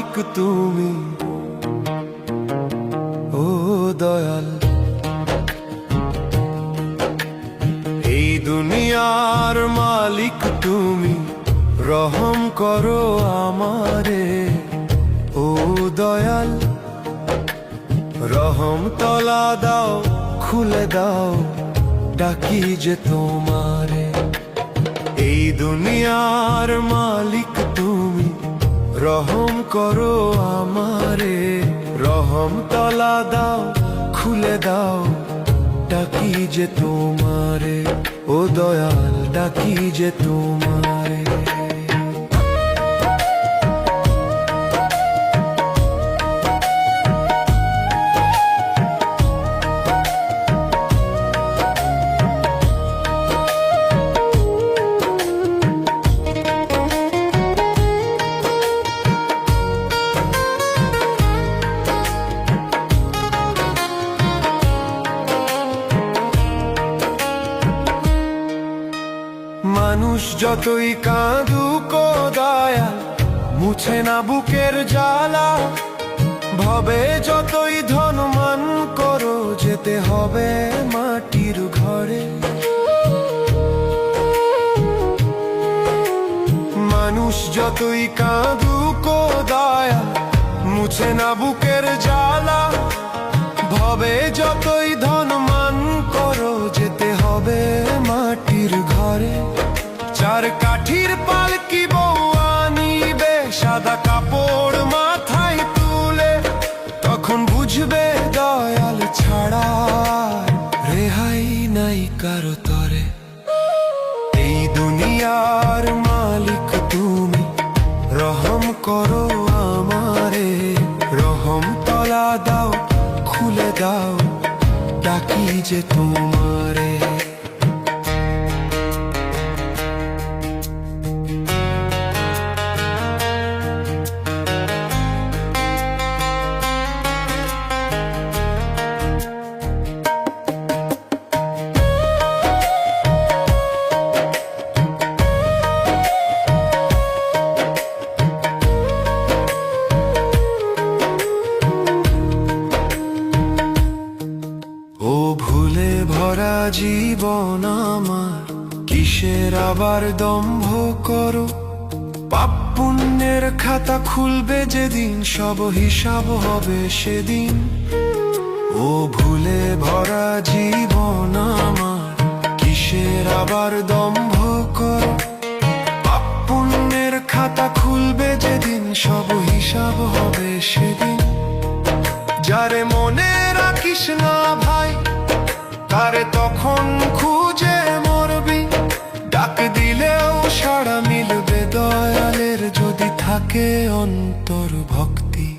মালিক তুমি, ও দয়াল। এই দুনিয়ার মালিক তুমি, রহম করো আমারে, ও দয়াল। রহম তলা দাও, খুলে দাও, ডাকি যে তোমারে। এই দুনিয়ার মালিক তুমি, রহম করো আমারে। রহম তলা দাও, খুলে দাও, ডাকি যে তোমারে, ও দয়াল, ডাকি যে তোমারে। মানুষ যতই কাঁদুক দয়াল, মুছে না বুকের জ্বালা। ভবে যতই ধনমান করো, যেতে হবে মাটির ঘরে। মানুষ যতই কাঁদুক দয়াল, মুছে না বুকের জ্বালা। ভবে যতই ধনমান করো, যেতে হবে মাটির ঘরে। চার কাঠির পালকি বউ আনিবে, সাদা কাপড় মাথায় তুলে। তখন বুঝবে দয়াল ছাড়া রেহাই নাই কারো তরে। এই দুনিয়ার মালিক তুমি, রহম করো আমারে। রহম তলা দাও, খুলে দাও, ডাকি যে তোমারে। ও ভুলে ভরা জীবন আমার, কিসের আবার দম্ভ করো? পাপ পুণ্যের খাতা খুলবে যেদিন, সব হিসাব হবে সেদিন। ও ভুলে ভরা জীবন আমার, কিসের আবার দম্ভ করো? পাপ পুণ্যের খাতা খুলবে যেদিন, সব হিসাব হবে সেদিন। যারে মনে রাখিস না ভাই, তারে তখন খুঁজে মরবি। ডাক দিলেও সাড়া মিলবে দয়ালের, যদি থাকে অন্তর ভক্তি।